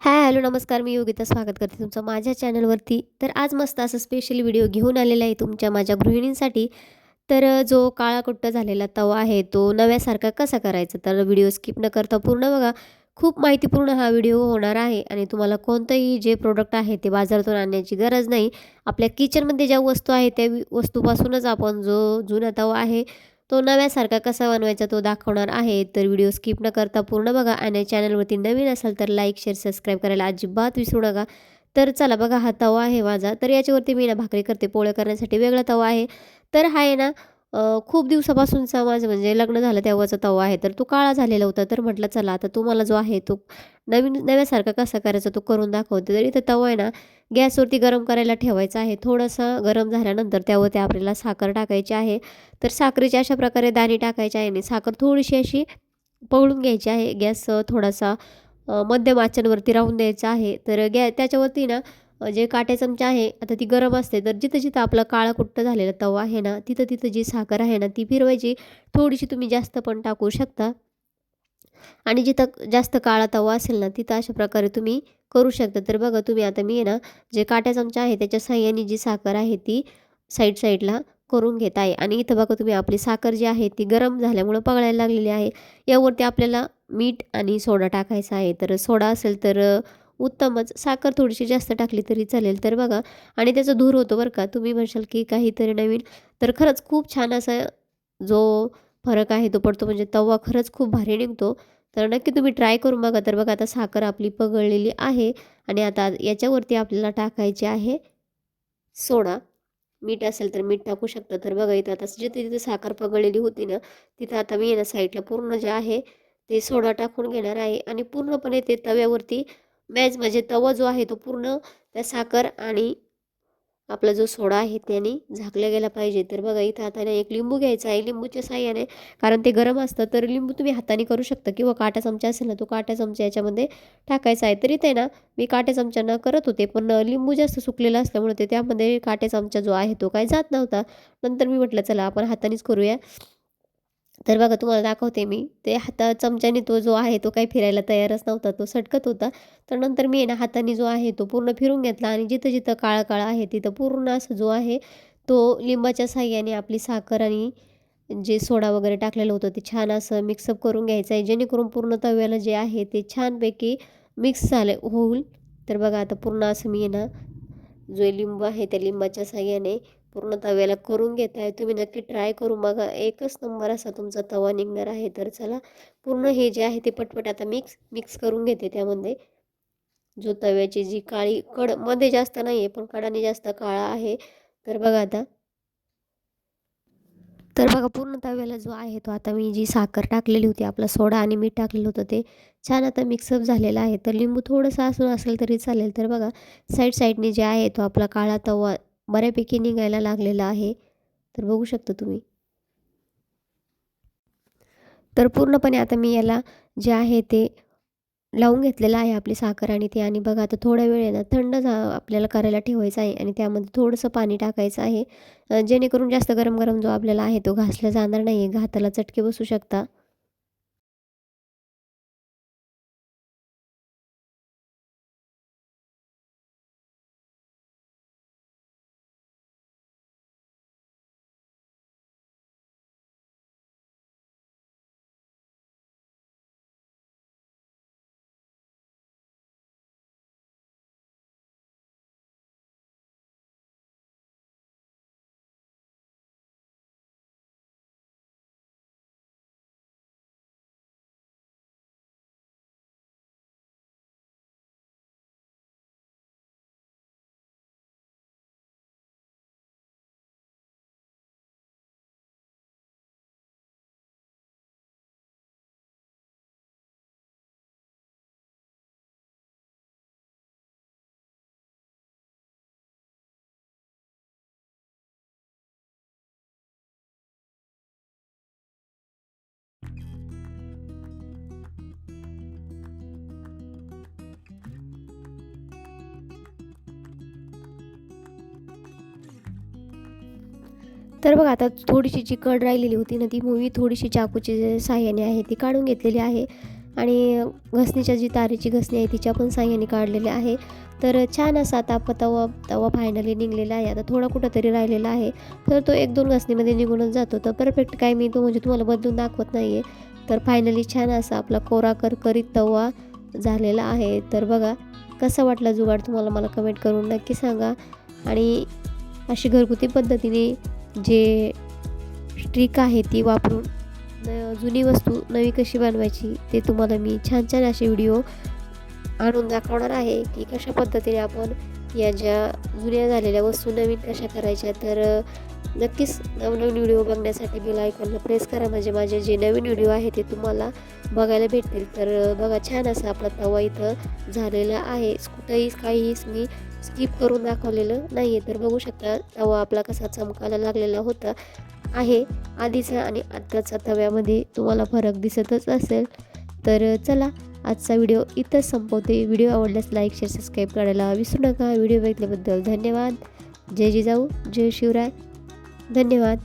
हाय, hello, नमस्कार. मी योगिता स्वागत करते तुमचं माझ्या चॅनलवरती. तर आज मस्त असं स्पेशल व्हिडिओ घेऊन आलेला आहे तुमच्या माझ्या गृहिणींसाठी. तर जो काळा कुट्ट झालेला तवा आहे, तो नव्यासारखा कसा करायचा? तर व्हिडिओ स्किप न करता पूर्ण बघा. खूप माहितीपूर्ण हा व्हिडिओ होणार आहे आणि तुम्हाला कोणतंही जे प्रोडक्ट आहे ते बाजारातून आणण्याची गरज नाही. आपल्या किचनमध्ये ज्या वस्तू आहेत त्या वस्तूपासूनच आपण जो जुना तवा आहे तो नव्यासारखा कसा बनवायचा तो दाखवणार आहे. तर व्हिडिओ स्किप न करता पूर्ण बघा आणि चॅनलवरती नवीन असाल तर लाईक, शेअर, सबस्क्राईब करायला अजिबात विसरू नका. तर चला बघा, हा तवा आहे माझा. तर याच्यावरती मी ना भाकरी करते, पोळ्या करण्यासाठी वेगळा तवा आहे. तर हा आहे ना खूप दिवसापासूनचा माझं म्हणजे लग्न झालं तेव्हाचा तवा आहे. तर तो काळा झालेला होता. तर म्हटलं चला आता तुम्हाला जो आहे तो नव्यासारखा कसा करायचा तो करून दाखवते. तर इथं तवा आहे ना गॅसवरती गरम करायला ठेवायचा आहे. थोडंसं गरम झाल्यानंतर त्यावरती आपल्याला साखर टाकायची आहे. तर साखरेचे अशा प्रकारे दाणे टाकायचे आहे आणि साखर थोडीशी अशी पवळून घ्यायची आहे. गॅस थोडासा मध्यम आचेवरती राहून द्यायचा आहे. तर त्याच्यावरती ना जे काटे चमचा आहे, आता ती गरम असते. तर जिथं-जिथं आपला काळा कुट्ट झालेला तवा आहे ना, तिथं-तिथं जी साखर आहे ना, ती फिरवायची. थोडीशी तुम्ही जास्त पण टाकू शकता आणि जिथं जास्त काळा तवा असेल ना, तिथं अशा प्रकारे तुम्ही करू शकता. तर बघा तुम्ही आता मी आहे ना, जे काट्या चमचा आहे त्याच्या साहाय्याने जी साखर आहे ती साईडला करून घेत आहे आणि इथं बघा तुम्ही आपली साखर जी आहे ती गरम झाल्यामुळं पगळायला लागलेली आहे. यावरती आपल्याला मीठ आणि सोडा टाकायचा आहे. तर सोडा असेल तर उत्तमच. साखर थोडीशी जास्त टाकली तरी चालेल. तर बघा आणि त्याचा धूर होतो बरं का. तुम्ही म्हणशाल की काहीतरी नवीन, तर खरंच खूप छान असा जो फरक आहे तो पडतो. म्हणजे तवा खरंच खूप भारी निघतो. तर नक्की तुम्ही ट्राय करून बघा. तर बघा आता साखर आपली पगळलेली आहे आणि आता याच्यावरती आपल्याला टाकायचे आहे सोडा. मीठ असेल तर मीठ टाकू शकता. तर बघा इथं आता जिथे-जिथे साखर पगळलेली होती ना, तिथं आता मी आहे ना साईडला पूर्ण जे आहे ते सोडा टाकून घेणार आहे आणि पूर्णपणे ते तव्यावरती म्हणजे तवा जो आहे तो पूर्ण त्या साखर आणि आपला जो सोडा आहे त्याने झाकला गेला पाहिजे. तर बघा इथं आता एक लिंबू घ्यायचा आहे. लिंबूच्या साहाय्याने, कारण ते गरम असतं, तर लिंबू तुम्ही हाताने करू शकता किंवा काटा चमचा असेल ना, तो काटा चमचा याच्यामध्ये टाकायचा आहे. तर इथे आहे ना, मी काट्या चमच्यानं करत होते, पण लिंबू जास्त सुकलेला असल्यामुळे ते त्यामध्ये काट्या चमचा जो आहे तो काही जात नव्हता. नंतर मी म्हटलं चला आपण हातानेच करूया. तर बघा तुम्हाला दाखवते मी. ते चमच्याने तो जो आहे तो काही फिरायला तयारच नव्हता. तो सटकत होता. तर नंतर मी आहे ना हाताने जो आहे तो पूर्ण फिरून घेतला आणि जिथं-जिथं काळा-काळा आहे तिथं पूर्ण असं जो आहे तो लिंबाच्या साहाय्याने आपली साखर आणि जे सोडा वगैरे टाकलेलं होतं ते छान असं मिक्सअप करून घ्यायचं आहे. जेणेकरून पूर्ण तव्याला जे आहे ते छानपैकी मिक्स होईल. तर बघा आता पूर्ण असं मी आहे ना जो लिंबू आहे त्या लिंबाच्या साहाय्याने पूर्ण तव्याला करून घेत आहे. तुम्ही नक्की ट्राय करून बघा. एकच नंबर असा तुमचा तवा निघणार आहे. तर चला पूर्ण हे जे आहे ते पटपट आता मिक्स करून घेते त्यामध्ये. जो तव्याची जी काळी कड मध्ये जास्त नाही आहे, पण कडाने जास्त काळा आहे. तर बघा आता. तर बघा पूर्ण तव्याला जो आहे तो आता मी जी साखर टाकलेली होती, आपला सोडा आणि मीठ टाकलेलं होतं ते छान आता मिक्सअप झालेलं आहे. तर लिंबू थोडंसं असेल तरी चालेल. तर बघा साईडने जे आहे तो आपला काळा तवा बऱ्यापैकी निघायला लागलेला आहे. तर बघू शकता तुम्ही. तर पूर्णपणे आता मी याला जे आहे ते लावून घेतलेलं आहे आपली साखर आणि ते आणि बघा आता थोडा वेळ आहे ना आपल्याला करायला ठेवायचं आहे आणि त्यामध्ये थोडंसं पाणी टाकायचं आहे. जेणेकरून जास्त गरम-गरम जो आपल्याला आहे तो घासला जाणार नाही आहे. हाताला चटके बसू शकता. तर बघा आता थोडीशी जी कड राहिलेली होती ना, ती मी थोडीशी चाकूच्या जे साहाय्याने आहे ती काढून घेतलेली आहे आणि घसणीच्या जी तारेची घसणी आहे तिच्या पण साह्याने काढलेले आहे. तर छान असा आता आपला तवा फायनली निघलेला आहे. आता थोडा कुठंतरी राहिलेला आहे, तर तो 1-2 घासणीमध्ये निघूनच जातो. तर परफेक्ट काय मी तो म्हणजे तुम्हाला बदलून दाखवत नाही आहे. तर फायनली छान असा आपला कोरा करकरीत तवा झालेला आहे. तर बघा कसा वाटला जुगाड तुम्हाला मला कमेंट करून नक्की सांगा. आणि अशी घरगुती पद्धतीने जे ट्रिक आहे ती वापरून जुनी वस्तू नवी कशी बनवायची ते तुम्हाला मी छान छान असे व्हिडिओ आणून दाखवणार आहे की कशा पद्धतीने आपण या ज्या जुन्या झालेल्या वस्तू नवीन कशा करायच्या. तर नक्कीच नवनवीन व्हिडिओ बघण्यासाठी बेल आयकॉनला प्रेस करा, म्हणजे माझे जे नवीन व्हिडिओ आहे ते तुम्हाला बघायला भेटतील. तर बघा छान असा आपला तवा इथं झालेला आहे. कुठंही काहीही मी स्किप करून दाखवलेलं नाही आहे. तर बघू शकता तवा आपला कसा चमकायला लागलेला होता आहे. आधीचा आणि आत्ताचा तव्यामध्ये तुम्हाला फरक दिसतच असेल. तर चला आजचा व्हिडिओ इथंच संपवते. व्हिडिओ आवडल्यास लाईक शेअर सबस्क्राईब करायला विसरू नका. व्हिडिओ बघितल्याबद्दल धन्यवाद. जय जिजाऊ जय शिवराय. धन्यवाद.